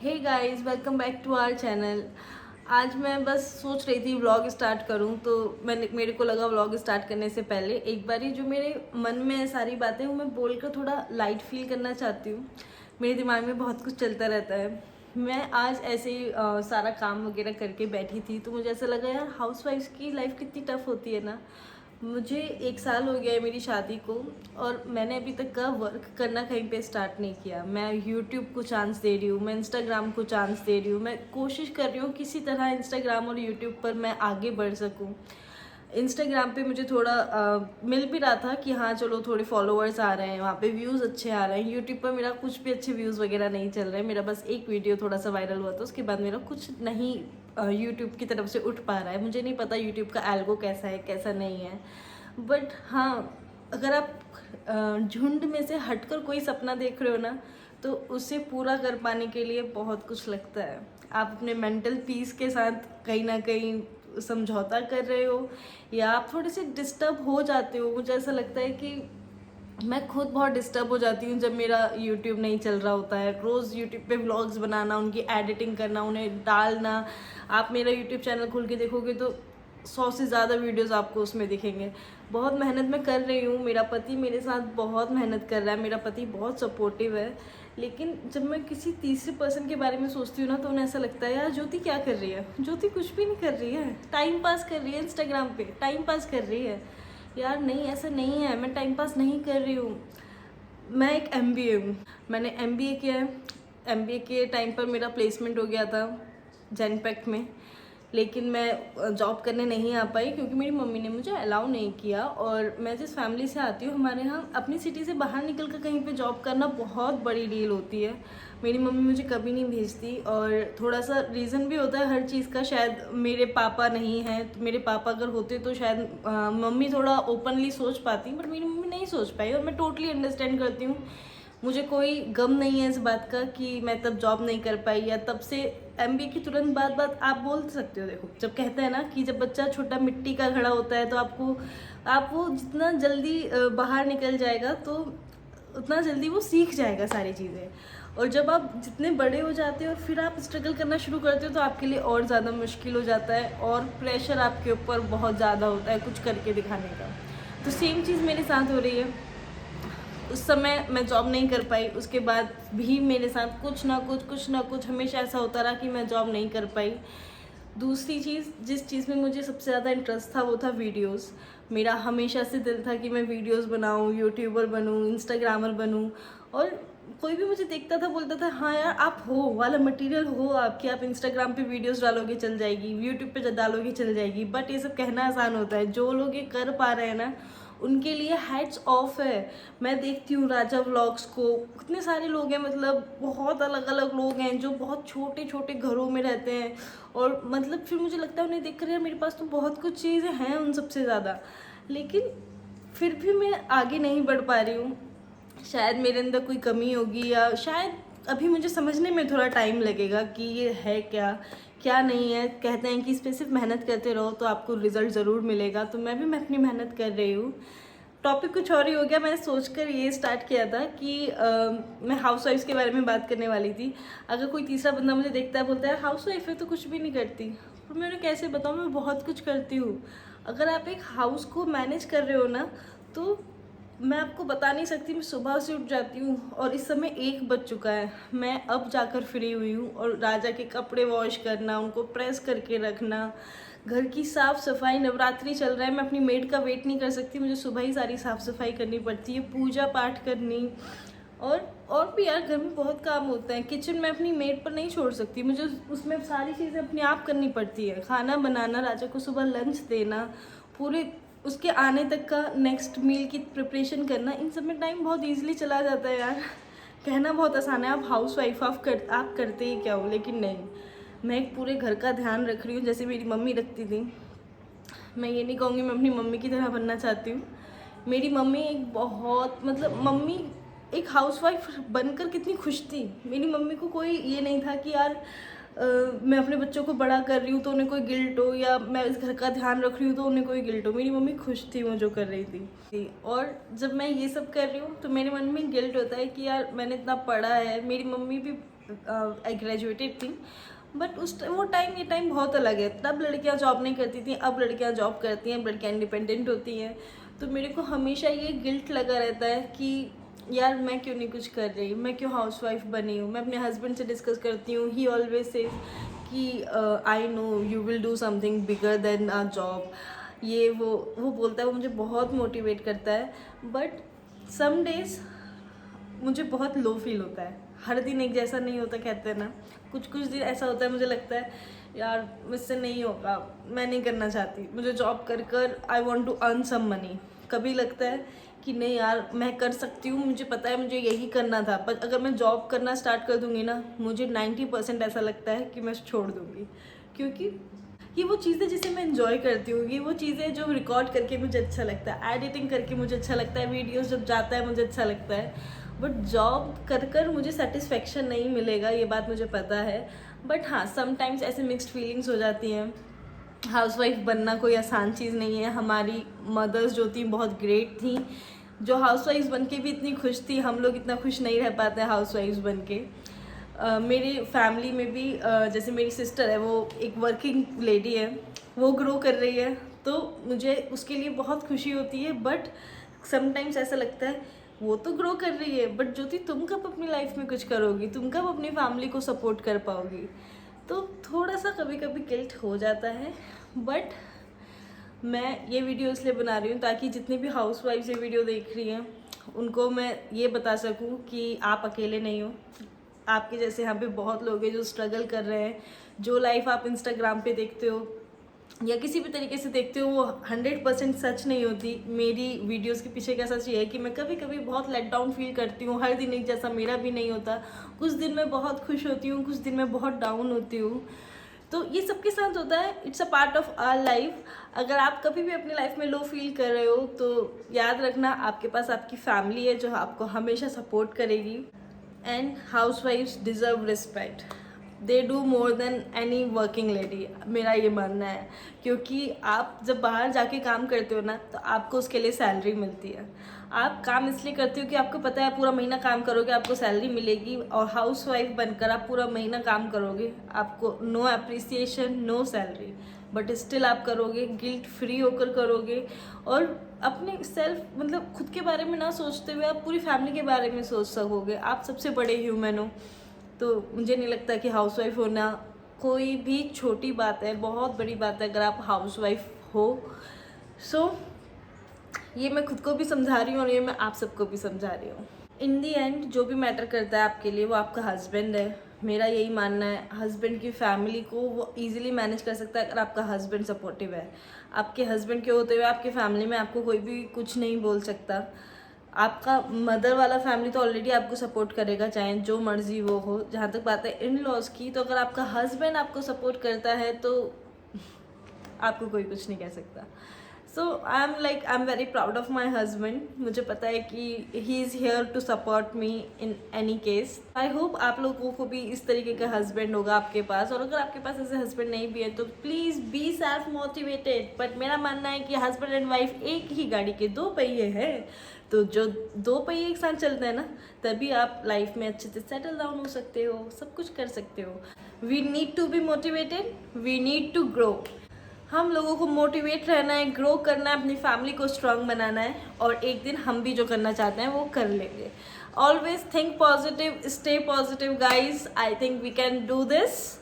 Hey guys, welcome back to our channel. आज मैं बस सोच रही थी व्लॉग स्टार्ट करूं, तो मेरे को लगा व्लॉग स्टार्ट करने से पहले एक बारी जो मेरे मन में है सारी बातें वो मैं बोलकर थोड़ा लाइट फील करना चाहती हूँ। मेरे दिमाग में बहुत कुछ चलता रहता है। मैं आज ऐसे ही सारा काम वगैरह करके बैठी थी, तो मुझे ऐसा लगा यार हाउसवाइफ्स की लाइफ कितनी टफ होती है ना। मुझे 1 साल हो गया है मेरी शादी को, और मैंने अभी तक का वर्क करना कहीं पे स्टार्ट नहीं किया। मैं यूट्यूब को चांस दे रही हूँ, मैं इंस्टाग्राम को चांस दे रही हूँ, मैं कोशिश कर रही हूँ किसी तरह इंस्टाग्राम और यूट्यूब पर मैं आगे बढ़ सकूँ। इंस्टाग्राम पे मुझे थोड़ा मिल भी रहा था कि हाँ चलो थोड़े फॉलोअर्स आ रहे हैं, वहाँ पे व्यूज़ अच्छे आ रहे हैं। यूट्यूब पर मेरा कुछ भी अच्छे व्यूज़ वगैरह नहीं चल रहे हैं, मेरा बस एक वीडियो थोड़ा सा वायरल हुआ था, उसके बाद मेरा कुछ नहीं यूट्यूब की तरफ से उठ पा रहा है। मुझे नहीं पता यूट्यूब का एल्गो कैसा है कैसा नहीं है, बट हाँ, अगर आप झुंड में से हटकर कोई सपना देख रहे हो ना, तो उसे पूरा कर पाने के लिए बहुत कुछ लगता है। आप अपने मेंटल पीस के साथ कहीं ना कहीं समझौता कर रहे हो, या आप थोड़े से डिस्टर्ब हो जाते हो। मुझे ऐसा लगता है कि मैं खुद बहुत डिस्टर्ब हो जाती हूँ जब मेरा यूट्यूब नहीं चल रहा होता है। रोज़ यूट्यूब पे व्लॉग्स बनाना, उनकी एडिटिंग करना, उन्हें डालना। आप मेरा यूट्यूब चैनल खोल के देखोगे तो 100 से ज़्यादा वीडियोस आपको उसमें दिखेंगे। बहुत मेहनत मैं कर रही हूँ, मेरा पति मेरे साथ बहुत मेहनत कर रहा है, मेरा पति बहुत सपोर्टिव है। लेकिन जब मैं किसी तीसरे पर्सन के बारे में सोचती हूँ ना, तो उन्हें ऐसा लगता है यार ज्योति क्या कर रही है। ज्योति कुछ भी नहीं कर रही है, टाइम पास कर रही है, इंस्टाग्राम पे टाइम पास कर रही है। यार नहीं, ऐसा नहीं है, मैं टाइम पास नहीं कर रही हूँ। मैं एक एमबीए हूँ, मैंने एमबीए किया है। एमबीए के टाइम पर मेरा प्लेसमेंट हो गया था जेनपैक्ट में, लेकिन मैं जॉब करने नहीं आ पाई क्योंकि मेरी मम्मी ने मुझे अलाउ नहीं किया। और मैं जिस फैमिली से आती हूँ, हमारे यहाँ अपनी सिटी से बाहर निकल कर कहीं पे जॉब करना बहुत बड़ी डील होती है। मेरी मम्मी मुझे कभी नहीं भेजती, और थोड़ा सा रीज़न भी होता है हर चीज़ का। शायद मेरे पापा नहीं हैं, तो मेरे पापा अगर होते तो शायद मम्मी थोड़ा ओपनली सोच पाती, बट मेरी मम्मी नहीं सोच पाई। और मैं टोटली अंडरस्टैंड करती हूँ, मुझे कोई गम नहीं है इस बात का कि मैं तब जॉब नहीं कर पाई, या तब से एमबीए की तुरंत बाद आप बोल सकते हो। देखो, जब कहते हैं ना कि जब बच्चा छोटा मिट्टी का घड़ा होता है, तो आप वो जितना जल्दी बाहर निकल जाएगा, तो उतना जल्दी वो सीख जाएगा सारी चीज़ें। और जब आप जितने बड़े हो जाते हो और फिर आप स्ट्रगल करना शुरू करते हो, तो आपके लिए और ज़्यादा मुश्किल हो जाता है, और प्रेशर आपके ऊपर बहुत ज़्यादा होता है कुछ करके दिखाने का। तो सेम चीज़ मेरे साथ हो रही है। उस समय मैं जॉब नहीं कर पाई, उसके बाद भी मेरे साथ कुछ ना कुछ हमेशा ऐसा होता रहा कि मैं जॉब नहीं कर पाई। दूसरी चीज़, जिस चीज़ में मुझे सबसे ज़्यादा इंटरेस्ट था वो था वीडियोस। मेरा हमेशा से दिल था कि मैं वीडियोस बनाऊं, यूट्यूबर बनूं, इंस्टाग्रामर बनूं। और कोई भी मुझे देखता था बोलता था हाँ यार आप हो वाला मटेरियल हो, आपकी आप इंस्टाग्राम पे वीडियोस डालोगे चल जाएगी, यूट्यूब पे डालोगे चल जाएगी। बट ये सब कहना आसान होता है, जो लोग ये कर पा रहे हैं ना, उनके लिए हैट्स ऑफ है। मैं देखती हूँ राजा व्लॉग्स को, कितने सारे लोग हैं, मतलब बहुत अलग अलग लोग हैं जो बहुत छोटे छोटे घरों में रहते हैं। और मतलब फिर मुझे लगता है उन्हें देख कर यार मेरे पास तो बहुत कुछ चीज़ें हैं उन सबसे ज़्यादा, लेकिन फिर भी मैं आगे नहीं बढ़ पा रही हूँ। शायद मेरे अंदर कोई कमी होगी, या शायद अभी मुझे समझने में थोड़ा टाइम लगेगा कि ये है क्या क्या नहीं है। कहते हैं कि इस पर सिर्फ मेहनत करते रहो तो आपको रिजल्ट ज़रूर मिलेगा, तो मैं अपनी मेहनत कर रही हूँ। टॉपिक कुछ और ही हो गया। मैंने सोचकर ये स्टार्ट किया था कि मैं हाउस वाइफ्स के बारे में बात करने वाली थी। अगर कोई तीसरा बंदा मुझे देखता है, बोलता है हाउस वाइफ है तो कुछ भी नहीं करती, तो मैं उन्हें कैसे बताऊँ मैं बहुत कुछ करती हूँ। अगर आप एक हाउस को मैनेज कर रहे हो ना, तो मैं आपको बता नहीं सकती। मैं सुबह से उठ जाती हूँ, और इस समय 1 बज चुका है, मैं अब जाकर फ्री हुई हूँ। और राजा के कपड़े वॉश करना, उनको प्रेस करके रखना, घर की साफ़ सफाई, नवरात्रि चल रहा है, मैं अपनी मेड का वेट नहीं कर सकती, मुझे सुबह ही सारी साफ़ सफाई करनी पड़ती है, पूजा पाठ करनी। और भी यार घर में बहुत काम होता है। किचन में अपनी मेड पर नहीं छोड़ सकती, मुझे उसमें सारी चीज़ें अपने आप करनी पड़ती है। खाना बनाना, राजा को सुबह लंच देना, पूरे उसके आने तक का नेक्स्ट मील की प्रिपरेशन करना, इन सब में टाइम बहुत ईजिली चला जाता है यार। कहना बहुत आसान है आप हाउस वाइफ आप करते ही क्या हो, लेकिन नहीं, मैं एक पूरे घर का ध्यान रख रही हूँ जैसे मेरी मम्मी रखती थी। मैं ये नहीं कहूँगी मैं अपनी मम्मी की तरह बनना चाहती हूँ। मेरी मम्मी एक बहुत, मतलब मम्मी एक हाउसवाइफ बनकर कितनी खुश थी। मेरी मम्मी को कोई ये नहीं था कि यार मैं अपने बच्चों को बड़ा कर रही हूँ तो उन्हें कोई गिल्ट हो, या मैं इस घर का ध्यान रख रही हूँ तो उन्हें कोई गिल्ट हो। मेरी मम्मी खुश थी वो जो कर रही थी। और जब मैं ये सब कर रही हूँ तो मेरे मन में गिल्ट होता है कि यार मैंने इतना पढ़ा है। मेरी मम्मी भी आई ग्रेजुएटेड थी, बट वो टाइम ये टाइम बहुत अलग है। तब लड़कियां जॉब नहीं करती थी, अब लड़कियां जॉब करती हैं, अब लड़कियां इंडिपेंडेंट होती हैं। तो मेरे को हमेशा ये गिल्ट लगा रहता है कि यार मैं क्यों नहीं कुछ कर रही, मैं क्यों हाउसवाइफ बनी हूँ। मैं अपने हस्बैंड से डिस्कस करती हूँ, ही ऑलवेज सेज कि I know you will do something bigger than a job, ये वो बोलता है, वो मुझे बहुत मोटिवेट करता है। बट सम डेज मुझे बहुत लो फील होता है, हर दिन एक जैसा नहीं होता, कहते हैं ना। कुछ कुछ दिन ऐसा होता है, मुझे लगता है यार मुझसे नहीं होगा, मैं नहीं करना चाहती, मुझे जॉब कर कर I want to earn some money. कभी लगता है कि नहीं यार मैं कर सकती हूँ, मुझे पता है मुझे यही करना था, पर अगर मैं जॉब करना स्टार्ट कर दूँगी ना, मुझे 90% ऐसा लगता है कि मैं छोड़ दूँगी। क्योंकि ये वो चीज़ें जिसे मैं इन्जॉय करती हूँ, ये वो चीज़ें जो रिकॉर्ड करके मुझे अच्छा लगता है, एडिटिंग करके मुझे अच्छा लगता है, वीडियोस जब जाता है मुझे अच्छा लगता है। बट जॉब कर कर मुझे सेटिस्फेक्शन नहीं मिलेगा, ये बात मुझे पता है। बट हाँ, समटाइम्स ऐसे मिक्स्ड फीलिंग्स हो जाती हैं। हाउसवाइफ बनना कोई आसान चीज़ नहीं है। हमारी मदर्स जो थी बहुत ग्रेट थी, जो हाउसवाइफ्स बन के भी इतनी खुश थी, हम लोग इतना खुश नहीं रह पाते हाउसवाइफ्स बन के। मेरी फैमिली में भी जैसे मेरी सिस्टर है, वो एक वर्किंग लेडी है, वो ग्रो कर रही है, तो मुझे उसके लिए बहुत खुशी होती है। बट समटाइम्स ऐसा लगता है वो तो ग्रो कर रही है, बट ज्योति तुम कब अपनी लाइफ में कुछ करोगी, तुम कब अपनी फैमिली को सपोर्ट कर पाओगी। तो थोड़ा सा कभी कभी गिल्ट हो जाता है। बट मैं ये वीडियो इसलिए बना रही हूँ ताकि जितनी भी हाउस वाइफ ये वीडियो देख रही हैं उनको मैं ये बता सकूँ कि आप अकेले नहीं हो। आपके जैसे यहाँ पे बहुत लोग हैं जो स्ट्रगल कर रहे हैं। जो लाइफ आप इंस्टाग्राम पे देखते हो या किसी भी तरीके से देखते हो, वो 100% सच नहीं होती। मेरी वीडियोस के पीछे का सच ये है कि मैं कभी कभी बहुत लेट डाउन फील करती हूँ। हर दिन एक जैसा मेरा भी नहीं होता। कुछ दिन मैं बहुत खुश होती हूँ, कुछ दिन मैं बहुत डाउन होती हूँ। तो ये सबके साथ होता है, it's a part of our life. अगर आप कभी भी अपनी लाइफ में लो फील कर रहे हो तो याद रखना आपके पास आपकी फैमिली है जो आपको हमेशा सपोर्ट करेगी। एंड हाउस वाइफ्स deserve respect, they do more than any working lady, मेरा ये मानना है। क्योंकि आप जब बाहर जाके काम करते हो ना, तो आपको उसके लिए सैलरी मिलती है। आप काम इसलिए करते हो कि आपको पता है पूरा महीना काम करोगे आपको सैलरी मिलेगी, और हाउस वाइफ बनकर आप पूरा महीना काम करोगे, आपको no appreciation, no salary, but still आप करोगे, गिल्ट फ्री होकर करोगे। और अपने सेल्फ मतलब खुद के बारे में ना सोचते हुए आप पूरी फैमिली के बारे में सोच सकोगे। आप सबसे बड़े ह्यूमन हो। तो मुझे नहीं लगता कि हाउसवाइफ होना कोई भी छोटी बात है, बहुत बड़ी बात है अगर आप हाउसवाइफ हो। सो ये मैं खुद को भी समझा रही हूँ और ये मैं आप सबको भी समझा रही हूँ। इन दी एंड जो भी मैटर करता है आपके लिए वो आपका हस्बैंड है। मेरा यही मानना है, हस्बैंड की फैमिली को वो इजीली मैनेज कर सकता है अगर आपका हस्बैंड सपोर्टिव है। आपके हस्बैंड के होते हुए आपकी फैमिली में आपको कोई भी कुछ नहीं बोल सकता। आपका मदर वाला फैमिली तो ऑलरेडी आपको सपोर्ट करेगा, चाहे जो मर्जी वो हो। जहाँ तक बात है इन लॉज की, तो अगर आपका हस्बैंड आपको सपोर्ट करता है तो आपको कोई कुछ नहीं कह सकता। So I am very proud of my husband. मुझे पता है कि he is here to support me in any case. I hope आप लोगों को भी इस तरीके का हस्बैंड होगा आपके पास, और अगर आपके पास ऐसे हस्बैंड नहीं भी है तो please be self motivated. But मेरा मानना है कि हस्बैंड एंड वाइफ एक ही गाड़ी के दो पहिए हैं, तो जो दो पहिए एक साथ चलते हैं ना, तभी आप लाइफ में अच्छे से सेटल डाउन हो सकते हो, सब कुछ कर सकते हो। We need to be motivated, we need to grow. हम लोगों को मोटिवेट रहना है, ग्रो करना है, अपनी फैमिली को स्ट्रांग बनाना है, और एक दिन हम भी जो करना चाहते हैं वो कर लेंगे। Always think positive, stay positive guys. I think we can do this.